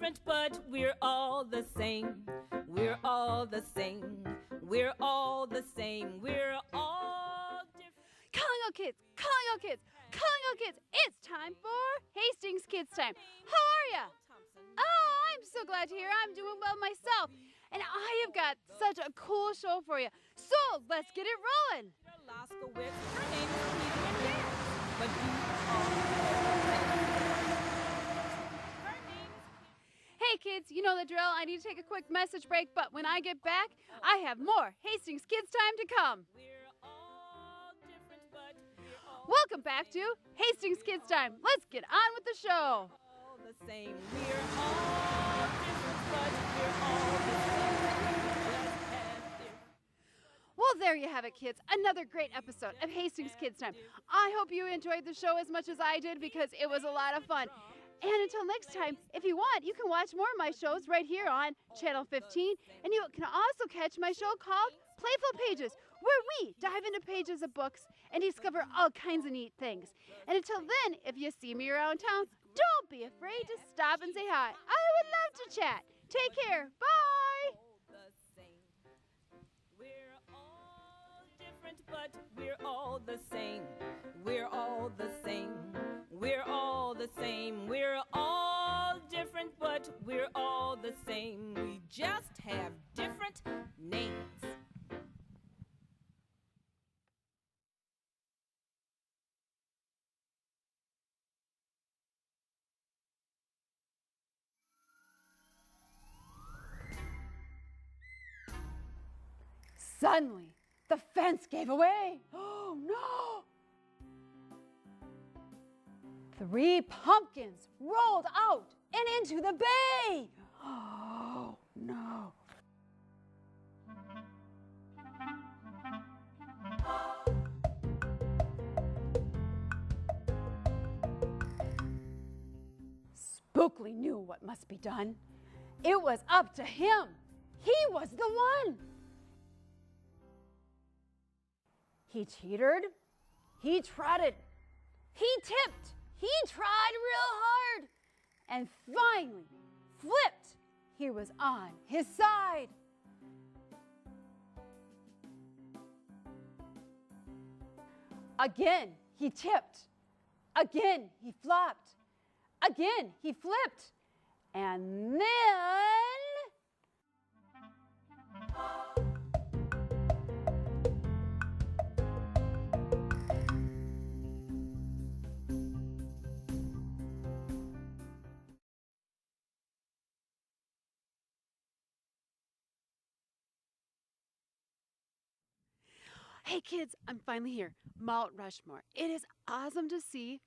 different, but we're all the same. We're all the same. We're all the same. We're all different. Calling kids, calling kids, calling kids. It's time for Hastings Kids Time. How are ya? Oh, I'm so glad to hear I'm doing well myself. And I have got such a cool show for you. So let's get it rolling. Alaska with her name is Peter and Dan. But you all her name's Hey kids, you know the drill. I need to take a quick message break, but when I get back, I have more Hastings Kids Time to come. We're all different, but we're all Welcome back to Hastings Kids Time. Let's get on with the show. all the same. We're all different, but we're all the same. Just as different. Well, there you have it, kids. Another great episode of Hastings Kids Time. I hope you enjoyed the show as much as I did because it was a lot of fun. And until next time, if you want, you can watch more of my shows right here on Channel 15. And you can also catch my show called Playful Pages, where we dive into pages of books and discover all kinds of neat things. And until then, if you see me around town, don't be afraid to stop and say hi. I would love to chat. Take care. Bye. The same. We're all different, but we're all the same. We're all the same. We're all the same. We're all different, but we're all the same. We just have different names. Suddenly, the fence gave away. Oh no! 3 pumpkins rolled out and into the bay. Oh no! Spookly knew what must be done. It was up to him. He was the one. He teetered, he trotted, he tipped, he tried real hard, and finally flipped. He was on his side. Again, he tipped. Again, he flopped. Again, he flipped. And then... Hey kids, I'm finally here, Mount Rushmore. It is awesome to see,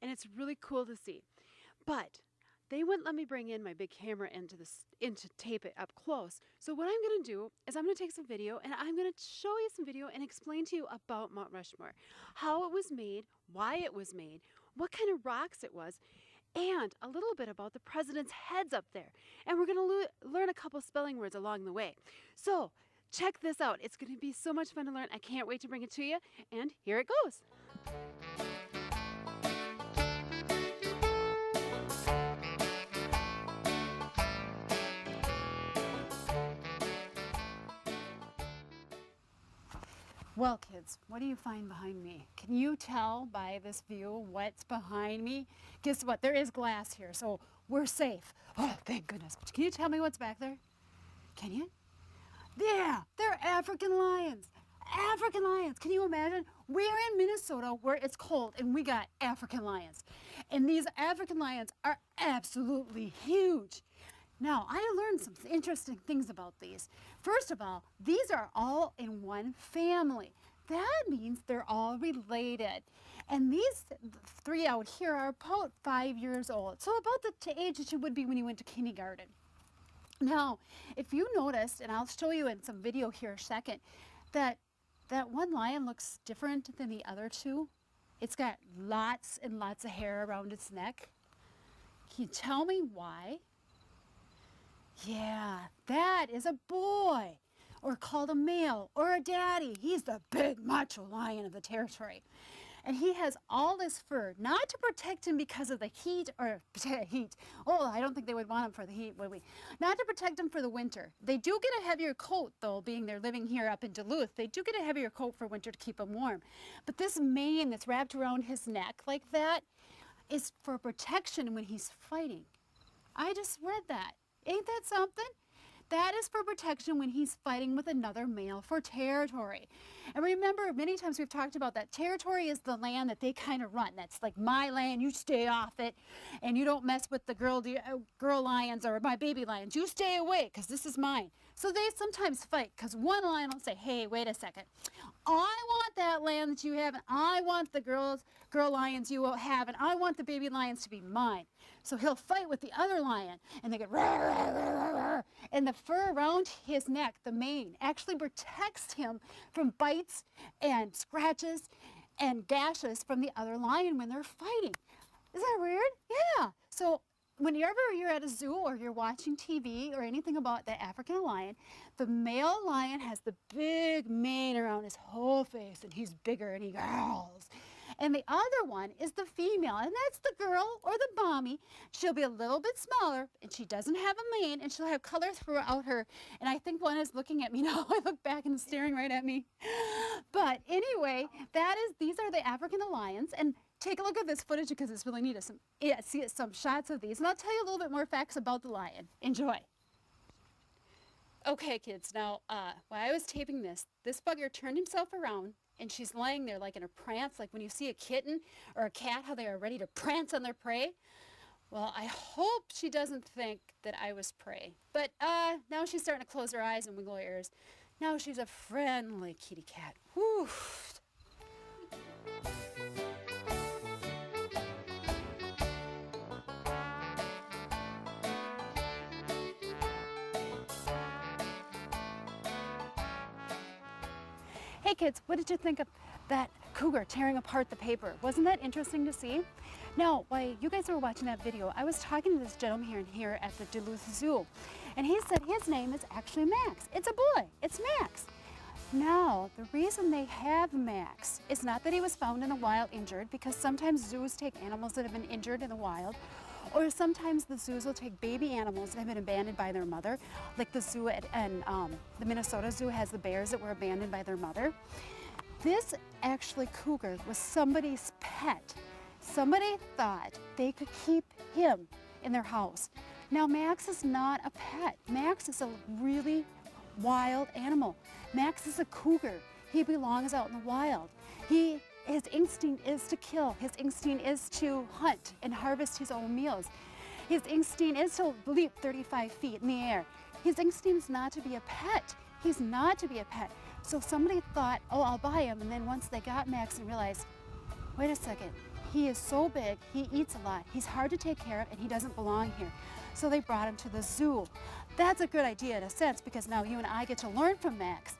and it's really cool to see. But they wouldn't let me bring in my big camera to tape it up close. So what I'm gonna do is I'm gonna take some video and I'm gonna show you some video and explain to you about Mount Rushmore, how it was made, why it was made, what kind of rocks it was, and a little bit about the president's heads up there. And we're gonna learn a couple spelling words along the way. So check this out. It's going to be so much fun to learn. I can't wait to bring it to you. And here it goes. Well, kids, what do you find behind me? Can you tell by this view what's behind me? Guess what? There is glass here, so we're safe. Oh, thank goodness. But can you tell me what's back there? Can you? Yeah, they're African lions. African lions. Can you imagine? We're in Minnesota where it's cold and we got African lions. And these African lions are absolutely huge. Now, I learned some interesting things about these. First of all, these are all in one family. That means they're all related. And these 3 out here are about 5 years old. So about the age that you would be when you went to kindergarten. Now, if you noticed, and I'll show you in some video here in a second, that one lion looks different than the other two. It's got lots and lots of hair around its neck. Can you tell me why? Yeah, that is a boy, or called a male, or a daddy. He's the big macho lion of the territory. And he has all this fur, not to protect him because of the heat or heat. Oh, I don't think they would want him for the heat, would we? Not to protect him for the winter. They do get a heavier coat, though, being they're living here up in Duluth. They do get a heavier coat for winter to keep him warm. But this mane that's wrapped around his neck like that is for protection when he's fighting. I just read that. Ain't that something? That is for protection when he's fighting with another male for territory. And remember, many times we've talked about that territory is the land that they kind of run. That's like my land, you stay off it, and you don't mess with the girl lions or my baby lions. You stay away, because this is mine. So they sometimes fight, because one lion will say, hey, wait a second. I want that land that you have, and I want the girl lions you have, and I want the baby lions to be mine. So he'll fight with the other lion, and they go, rah, rah, rah, rah, rah. And the fur around his neck, the mane, actually protects him from bites and scratches and gashes from the other lion when they're fighting. Is that weird? Yeah. So whenever you're at a zoo or you're watching TV or anything about the African lion, the male lion has the big mane around his whole face, and he's bigger and he growls. And the other one is the female, and that's the girl or the mommy. She'll be a little bit smaller, and she doesn't have a mane, and she'll have color throughout her. And I think one is looking at me now. I look back and it's staring right at me. But anyway, these are the African lions. And take a look at this footage because it's really neat. See some shots of these, and I'll tell you a little bit more facts about the lion. Enjoy. Okay, kids, now, while I was taping this bugger turned himself around, and she's lying there like in a prance, like when you see a kitten or a cat, how they are ready to prance on their prey. Well, I hope she doesn't think that I was prey. But now she's starting to close her eyes and wiggle her ears. Now she's a friendly kitty cat. Whew. Hey kids, what did you think of that cougar tearing apart the paper? Wasn't that interesting to see? Now, while you guys were watching that video, I was talking to this gentleman here at the Duluth Zoo, and he said his name is actually Max. It's a boy, it's Max. Now, the reason they have Max is not that he was found in the wild injured, because sometimes zoos take animals that have been injured in the wild, or sometimes the zoos will take baby animals that have been abandoned by their mother, like the zoo the Minnesota Zoo has the bears that were abandoned by their mother. This actually cougar was somebody's pet. Somebody thought they could keep him in their house. Now Max is not a pet. Max is a really wild animal. Max is a cougar. He belongs out in the wild. His instinct is to kill. His instinct is to hunt and harvest his own meals. His instinct is to leap 35 feet in the air. His instinct is not to be a pet. He's not to be a pet. So somebody thought, oh, I'll buy him. And then once they got Max and realized, wait a second, he is so big, he eats a lot, he's hard to take care of, and he doesn't belong here. So they brought him to the zoo. That's a good idea in a sense, because now you and I get to learn from Max.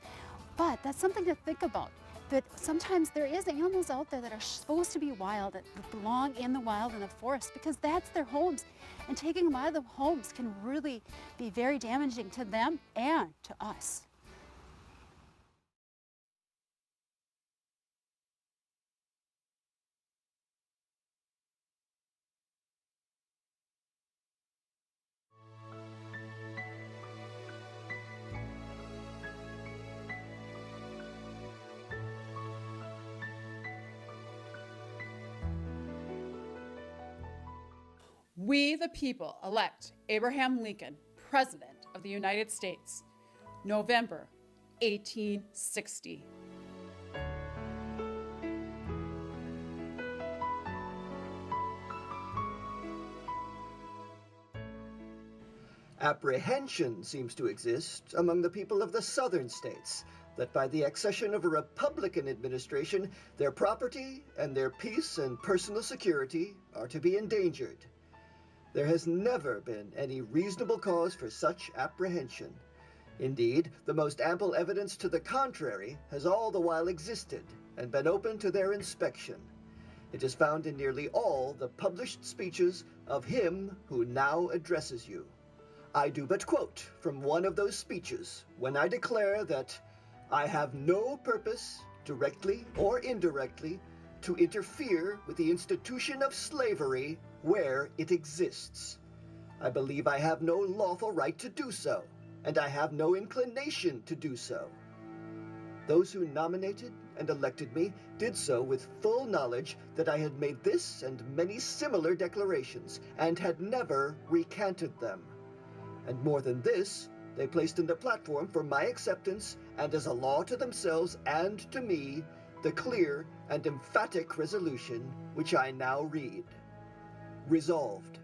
But that's something to think about. That sometimes there is animals out there that are supposed to be wild, that belong in the wild, in the forest, because that's their homes. And taking them out of the homes can really be very damaging to them and to us. We, the people, elect Abraham Lincoln, President of the United States, November 1860. Apprehension seems to exist among the people of the southern states that by the accession of a Republican administration, their property and their peace and personal security are to be endangered. There has never been any reasonable cause for such apprehension. Indeed, the most ample evidence to the contrary has all the while existed and been open to their inspection. It is found in nearly all the published speeches of him who now addresses you. I do but quote from one of those speeches when I declare that I have no purpose, directly or indirectly, to interfere with the institution of slavery where it exists. I believe I have no lawful right to do so, and I have no inclination to do so. Those who nominated and elected me did so with full knowledge that I had made this and many similar declarations, and had never recanted them. And more than this, they placed in the platform for my acceptance, and as a law to themselves and to me, the clear and emphatic resolution which I now read. Resolved,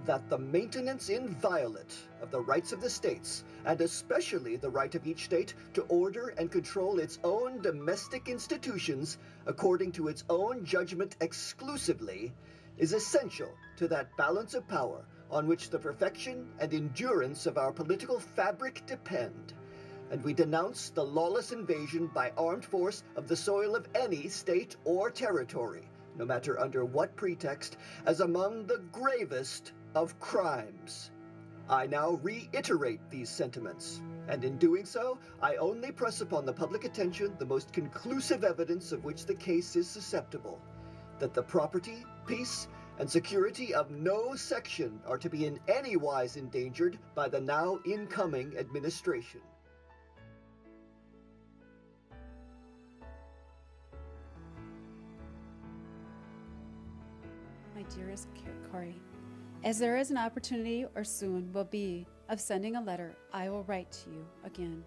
that the maintenance inviolate of the rights of the states, and especially the right of each state to order and control its own domestic institutions according to its own judgment exclusively, is essential to that balance of power on which the perfection and endurance of our political fabric depend. And we denounce the lawless invasion by armed force of the soil of any state or territory, no matter under what pretext, as among the gravest of crimes. I now reiterate these sentiments, and in doing so, I only press upon the public attention the most conclusive evidence of which the case is susceptible, that the property, peace, and security of no section are to be in any wise endangered by the now incoming administration. My dearest Corey, as there is an opportunity, or soon will be, of sending a letter, I will write to you again.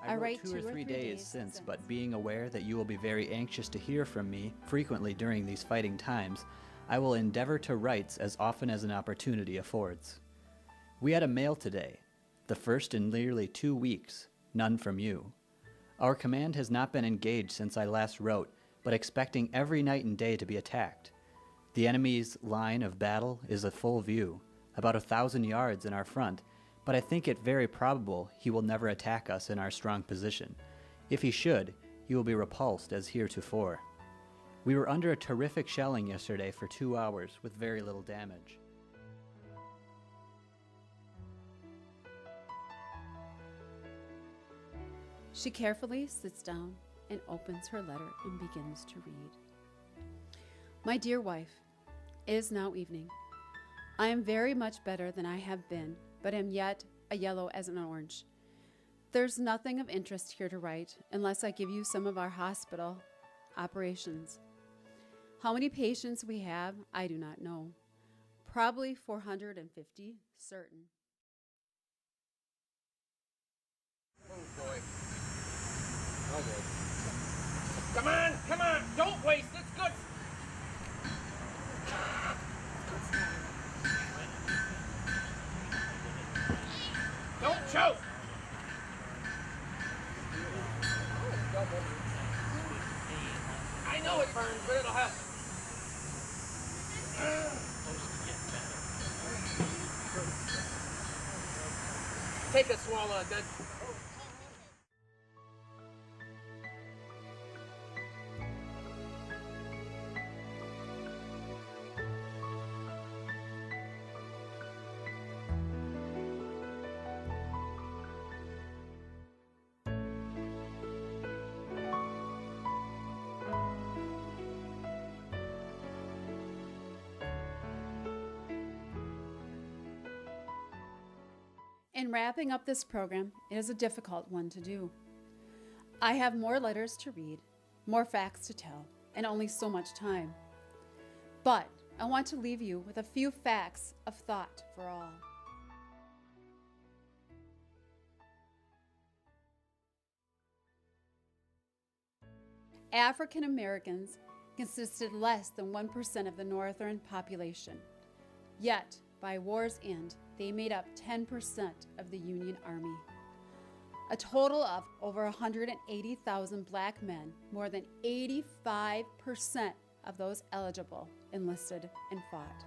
I wrote 2 or 3 days since, but being aware that you will be very anxious to hear from me frequently during these fighting times, I will endeavor to write as often as an opportunity affords. We had a mail today, the first in nearly 2 weeks, none from you. Our command has not been engaged since I last wrote, but expecting every night and day to be attacked. The enemy's line of battle is a full view, about 1,000 yards in our front, but I think it very probable he will never attack us in our strong position. If he should, he will be repulsed as heretofore. We were under a terrific shelling yesterday for 2 hours with very little damage. She carefully sits down and opens her letter and begins to read. My dear wife, it is now evening. I am very much better than I have been, but am yet a yellow as an orange. There's nothing of interest here to write unless I give you some of our hospital operations. How many patients we have, I do not know. Probably 450, certain. Oh boy. Oh boy. Come on, don't waste it. It's good. Don't choke. I know it burns, but it'll help. Take a swallow of that. In wrapping up this program, it is a difficult one to do. I have more letters to read, more facts to tell, and only so much time. But I want to leave you with a few facts of thought for all. African Americans consisted less than 1% of the northern population. Yet, by war's end, they made up 10% of the Union Army. A total of over 180,000 black men, more than 85% of those eligible, enlisted and fought.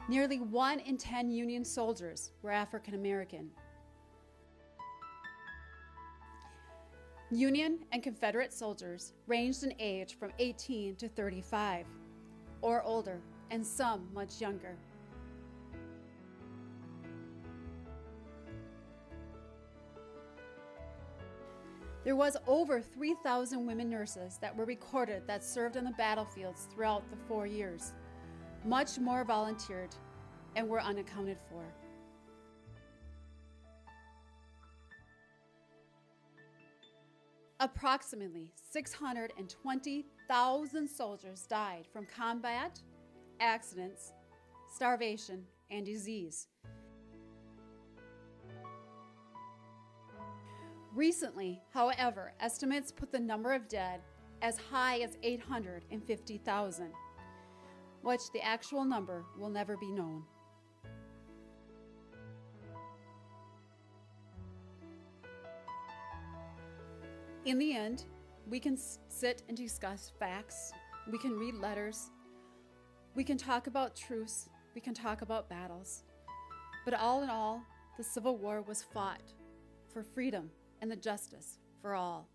Nearly 1 in 10 Union soldiers were African American. Union and Confederate soldiers ranged in age from 18 to 35, or older, and some much younger. There was over 3,000 women nurses that were recorded that served on the battlefields throughout the 4 years. Much more volunteered and were unaccounted for. Approximately 620,000 soldiers died from combat, accidents, starvation, and disease. Recently, however, estimates put the number of dead as high as 850,000, which the actual number will never be known. In the end, we can sit and discuss facts, we can read letters, we can talk about truce, we can talk about battles. But all in all, the Civil War was fought for freedom and the justice for all.